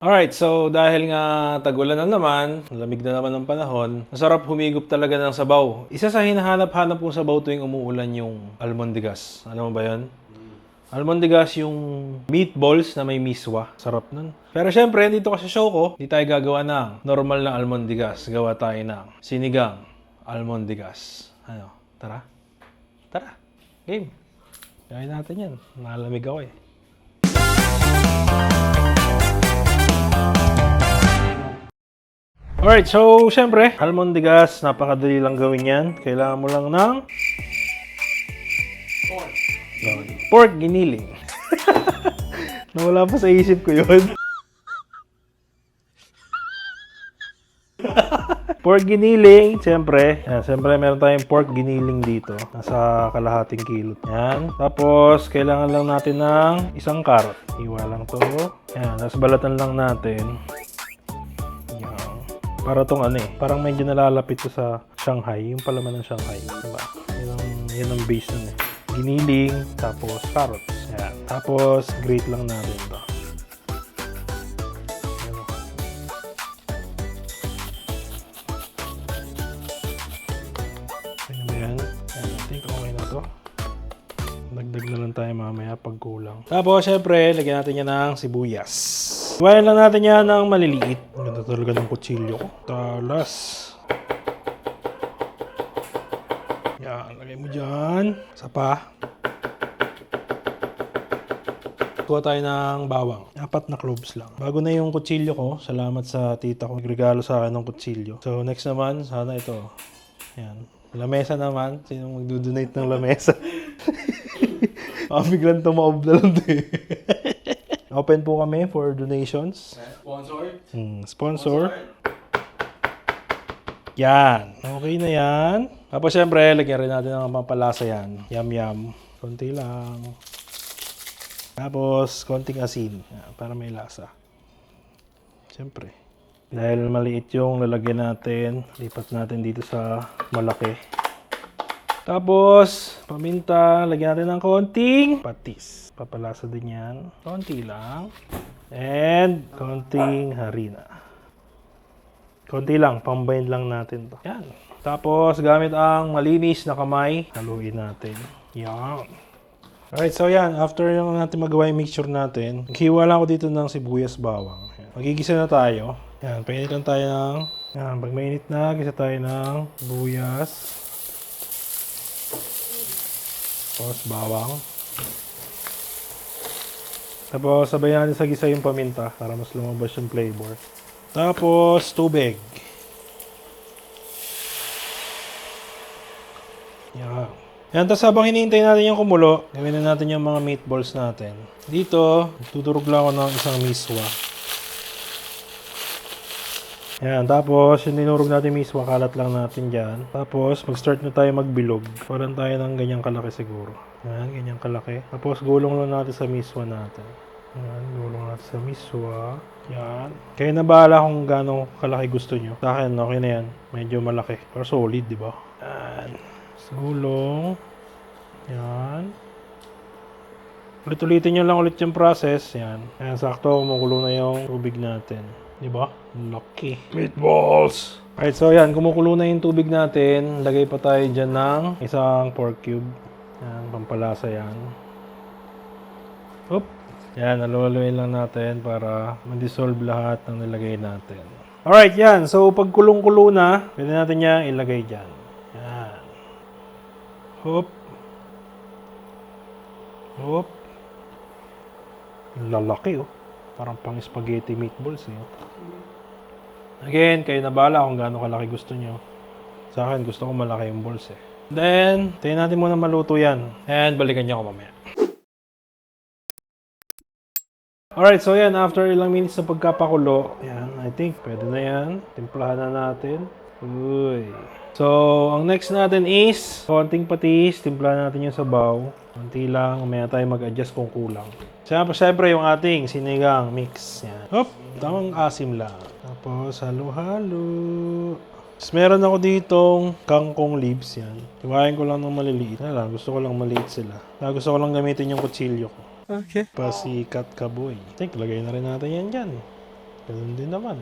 Alright, so dahil nga tag-ulan na naman, lamig na naman ng panahon, masarap humigop talaga ng sabaw. Isa sa hinahanap-hanap kong sabaw tuwing umuulan yung almondigas. Alam mo ba yun? Almondigas yung meatballs na may miswa. Sarap nun. Pero syempre, dito kasi show ko, di tayo gagawa ng normal na almondigas. Gawa tayo ng sinigang almondigas. Ano? Tara? Tara. Game. Gawin natin yan. Nalamig ako eh. Alright, so syempre, almondigas, napakadali lang gawin yan. Kailangan mo lang ng pork giniling. Nawala pa sa isip ko yun. Pork giniling, siyempre. Yan, siyempre meron tayong pork giniling dito. Nasa kalahating kilo. Yan. Tapos, kailangan lang natin ng isang carrot. Iwa lang to. Yan, tapos balatan lang natin. Para tong ano eh, parang medyo nalalapit to sa Shanghai, yung palaman ng Shanghai, diba? Yun ang base nun eh. Giniling, tapos carrots. Yan. Tapos, grate lang natin to. Ano ba yan? I think okay na to. Dagdag na lang tayo mamaya pag kulang. Tapos, syempre, lagyan natin yan ng sibuyas. Iwayan lang natin yan ng maliliit. Ganda talaga ng kutsilyo ko. Talas. Yan, lagay mo dyan. Isa pa. Kuha tayo ng bawang. 4 na cloves lang. Bago na yung kutsilyo ko, salamat sa tita ko. Nagregalo sa akin ng kutsilyo. So next naman, sana ito. Yan. Lamesa naman. Sino magdodonate ng lamesa? Biglang tumaob na lang eh. Open po kami for donations. Sponsor? Sponsor. Yan. Okay na yan. Tapos syempre, lagyan rin natin ng pampalasa yan. Yum. Konti lang. Tapos, konting asin. Yan, para may lasa. Syempre. Dahil maliit yung lalagyan natin, lipat natin dito sa malaki. Tapos, paminta, lagyan natin ng konting patis. Papalasa din yan. Konti lang. And, konting harina. Konti lang, pambayin lang natin to. Yan. Tapos, gamit ang malinis na kamay, haluin natin. Yan. Alright, so yan. After natin magawa yung mixture natin, hiwa lang ako dito ng sibuyas bawang. Yan. Magigisa na tayo. Yan, painit lang tayo ng... Yan, pag mainit na, gisa tayo ng sibuyas. Tapos bawang. Tapos sabay natin sa gisa yung paminta para mas lumabas yung flavor. Tapos tubig. Yan. Yan, tapos habang hinihintay natin yung kumulo, gawin na natin yung mga meatballs natin. Dito, tuturog lang ako ng isang miswa. Yan, tapos yung dinurog natin miswa, kalat lang natin dyan. Tapos mag-start na tayo magbilog. Parang tayo ng ganyang kalaki siguro. Yan, ganyang kalaki. Tapos gulong lang natin sa miswa natin. Yan, gulong natin sa miswa. Yan. Kaya na bahala kung gaano kalaki gusto nyo. Sa akin, okay na yan. Medyo malaki. Pero solid, di ba? Yan. Gulong. Yan. Ulit-ulitin nyo lang ulit yung process. Yan. Yan, sakto. Kumukulo na yung tubig natin. Diba? Lucky. Meatballs! Alright, so yan. Kumukulo na yung tubig natin. Lagay pa tayo dyan ng isang pork cube. Yan, pampalasa yan. Oop! Yan, naluwaluin lang natin para ma-dissolve lahat ng nilagay natin. Alright, yan. So, pag kulong-kulo na, pwede natin yan ilagay dyan. Yan. Oop! Oop! Lalaki, oh. Parang pang spaghetti meatballs eh. Again, kayo na bahala kung gaano kalaki gusto nyo. Sa akin, gusto ko malaki yung balls eh. Then, tayo natin muna maluto yan. And balikan nyo ako mamaya. Alright, so yan. After ilang minutes na pagkapakulo, yan, I think pwede na yan. Timplahan na natin. Uy. So, ang next natin is konting patis. Timplahan natin yung sabaw. Konti lang. Umaya tayo mag-adjust kung kulang. Siyempre yung ating sinigang mix. Yan. Hop! Tamang asim lang. Tapos, halo-halo. Tapos, meron ako ditong kangkong leaves yan. Iwain ko lang ng maliliit. Lang, gusto ko lang maliit sila. Gusto ko lang gamitin yung kutsilyo ko. Okay. Pasikat ka boy. I think, lagay na rin natin yan dyan. Ganun din naman.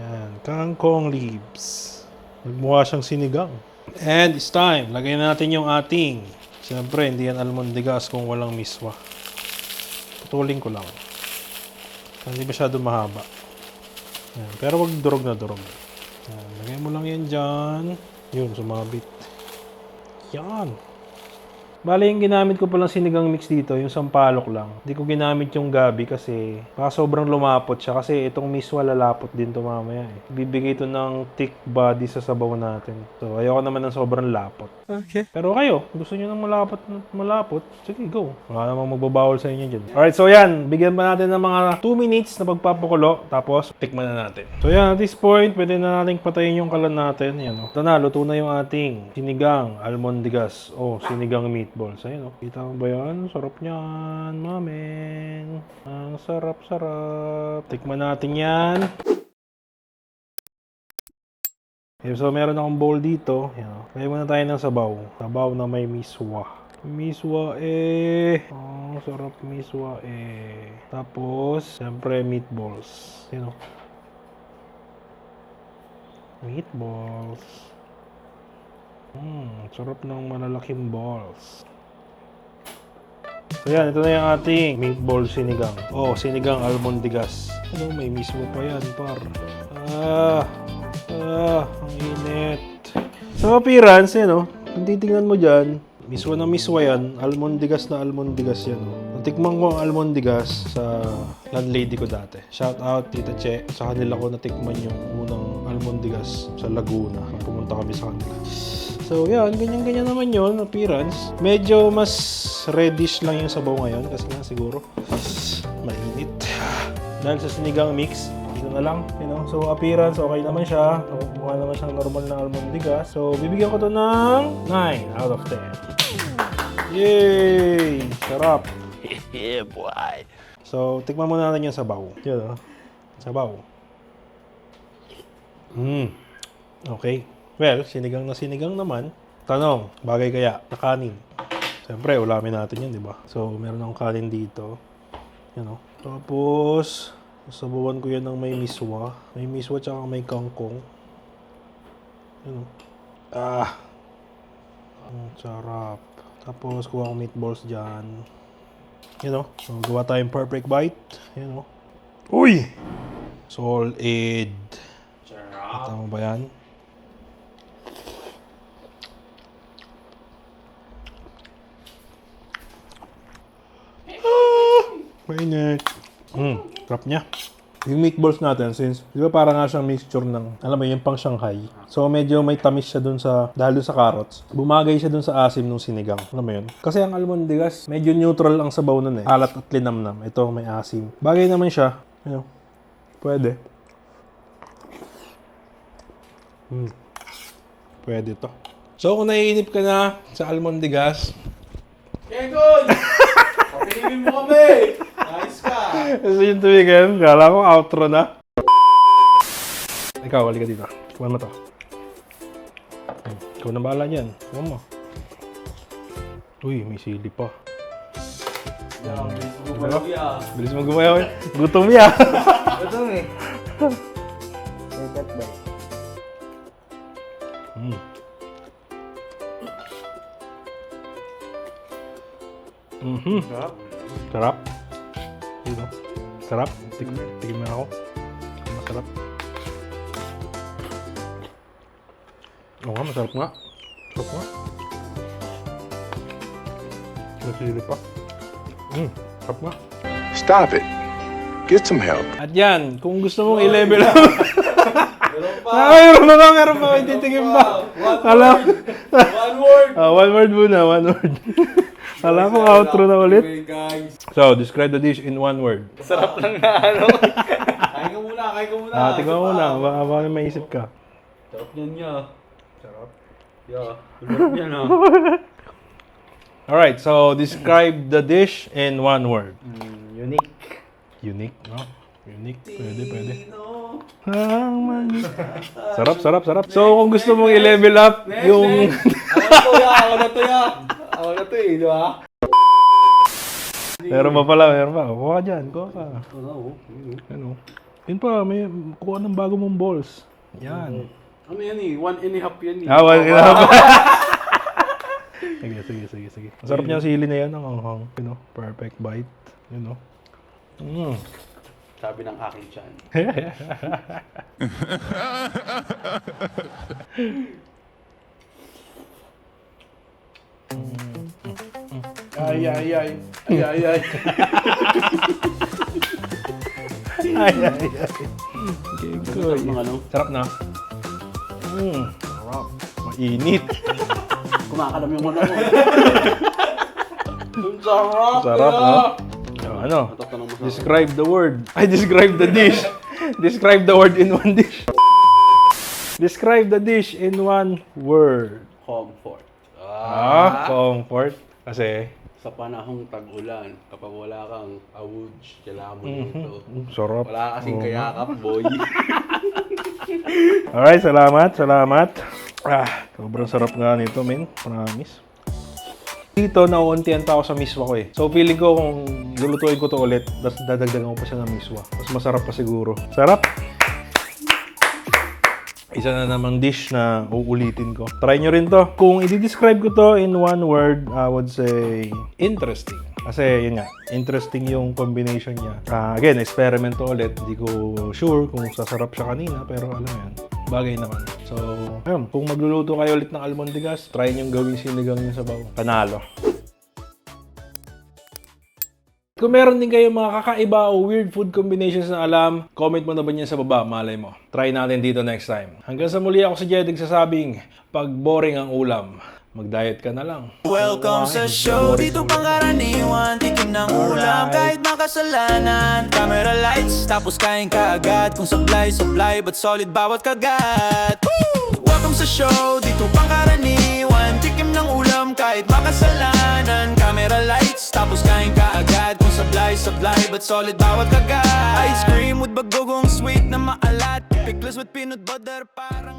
Yan, kangkong leaves. Nagmukha siyang sinigang. And it's time. Lagay natin yung ating. Siyempre, hindi yan almondigas kung walang miswa. Putulin ko lang. Hindi masyado mahaba. Yan, pero wag durog na durog. Yan, lagay mo lang yan dyan. Yun, sumabit. Yan. Bale, yung ginamit ko palang sinigang mix dito, yung sampalok lang. Hindi ko ginamit yung gabi kasi baka sobrang lumapot siya. Kasi itong miswa lalapot din to mamaya eh. Bibigay ito ng thick body sa sabaw natin. So, ayoko naman ng sobrang lapot. Okay. Pero kayo, gusto nyo ng malapot, sige, go. Wala namang magbabawal sa inyo dyan. Alright, so yan. Bigyan pa natin ng mga 2 minutes na pagpapakulo. Tapos, tikman na natin. So yan, at this point, pwede na natin patayin yung kalan natin. Yan, oh. Ito na, luto na yung ating sinigang almondigas o sinigang meatballs. Ayun, oh. Kita mo ba yan? Sarap niyan, mamen. Ang sarap-sarap. Tikman natin yan. Okay, so meron akong bowl dito. Yan. Kaya muna tayo ng sabaw. Sabaw na may miswa. Miswa eh. Oh, sarap miswa eh. Tapos, siyempre meatballs. Yan o. Meatballs. Sarap ng malalaking balls. So yan, ito na yung ating meatball sinigang. Oh, sinigang almondigas. Ano, may mismo pa yan, par. Ang init. Sa appearance, yan o. Kung titingnan mo dyan, miswa na miswa yan. Almondigas na almondigas yan o. Natikman ko ang almondigas sa landlady ko dati. Shout out, Tita Che. Sa kanila ko natikman yung unang almondigas sa Laguna. Pumunta kami sa kanila. So, yan. Ganyan-ganyan naman yun, appearance. Medyo mas reddish lang yung sabaw ngayon kasi nga siguro mainit. Dahil sa sinigang mix, ito na lang, you know. So, appearance, okay naman siya. Mukha naman siyang normal na almondigas. So, bibigyan ko to ng 9 out of 10. Yay! Sarap! Yeah, boy! So, tikman muna natin yung sabaw. Yan, oh. Sabaw. Okay. Well, sinigang na sinigang naman. Tanong, bagay kaya na kanin? Siyempre, ulamin natin yun, di ba? So, meron akong kanin dito. Yan, oh. Tapos, sabawan ko yan ng may miswa. May miswa tsaka may kangkong. Yan, oh. Ang sarap. Tapos, kuha akong meatballs dyan. Yan, oh. So, gawa tayong perfect bite. Yan, oh. Uy! Solid. Kita mo ba yan? Mainit. Sarap niya. Yung meatballs natin, since, di ba parang nga siyang mixture ng, alam mo, yung pang Shanghai. So, medyo may tamis siya dun sa, dahil dun sa carrots. Bumagay siya dun sa asim ng sinigang. Alam mo yun? Kasi ang almondigas, medyo neutral ang sabaw nun eh. Alat at linamnam. Ito, may asim. Bagay naman siya. Ano? Pwede. Pwede to. So, kung naiinip ka na sa almondigas, Kegon! Kapilipin mo kami! Nice ka! kasi yung tumigan, kala ko outro na. Ikaw, halika dito. Kuhan mo to. Ikaw na bahala dyan. Kuhan mo. Uy, may sili pa. Bilis mo gumayaw eh. Gutom ya. Gutom eh. Sarap. Sarap. Dito. Sarap. Tignan mo ako. Masarap. Oo nga, masarap nga. Sarap nga. Masili pa. Sarap nga. Stop it. Get some help. At yan, kung gusto mong i-level up. Meron pa! Meron pa. May titigim pa. Alam. One word! One word muna, one word. Alam ko, outro na ulit. Okay, guys. So, describe the dish in one word. Sarap lang na ano. Kain ka muna. Tingnan mo muna, baka may maisip ka. Sarap yan niya. Sarap. Yeah. Sarap yan ah. Alright, so describe the dish in one word. Unique. Unique, no? Unique, pwede. Sino? Sarap. So, kung gusto mong i-level up yung... Ako na to eh, di ba? meron pa. Kuha ka dyan, kuha ka. Ano? Yun pa, may kuha ng bago mong balls. Yan. Ano yan eh? 1.5 yan eh. Wala ka na. Sige. Masarap niya ang sili na yan, ang anghang. You know, perfect bite. You know. Sabi ng aking tiyan. Ay. Ay. Sarap ng ano? Sarap na. Sarap. Mainit. Kumakalam yung mata ko. Ang sarap! Sarap, kaya. no? Ano? Matatanong mo sa Describe the word. Describe the dish. Describe the word in one dish. Describe the dish in one word. comfort. Comfort. Kasi, Sa panahong tag-ulan, kapag wala kang awoods, kailangan mo nito. sarap. Wala kasing kayakap, boy. Alright, salamat. Sobrang sarap nga nito, men. Promise. Dito, nauuntian pa ako sa miswa ko eh. So, feeling ko kung lulutuin ko to ulit, dadagdagan ko pa siya ng miswa. Mas masarap pa siguro. Sarap! Isa na namang dish na uulitin ko. Try nyo rin to. Kung i-describe ko to in one word, I would say interesting. Kasi yun nga, interesting yung combination niya. Again, experiment to ulit. Hindi ko sure kung sasarap siya kanina, pero alam mo yan, bagay naman. So, ayun, kung magluluto kayo ulit ng almondigas, try nyo gawing sinigang yung sabaw. Panalo. Kung meron din kayo mga kakaiba o weird food combinations na alam, comment mo na ba niyan sa baba, malay mo. Try natin dito next time. Hanggang sa muli ako si Jedig sasabing, pag boring ang ulam, mag-diet ka na lang. Welcome sa show, dito pangkaraniwan. Tikim ng ulam, kahit makasalanan. Camera lights, tapos kain ka agad. Kung supply, but solid bawat kagat. Woo! Welcome sa show, dito pangkaraniwan. Tikim ng ulam, kahit makasalanan. Camera lights, tapos kain ka agad. Kung supply, but solid bawat kagat. Ice cream with bagogong sweet na maalat. Pickles with peanut butter, parang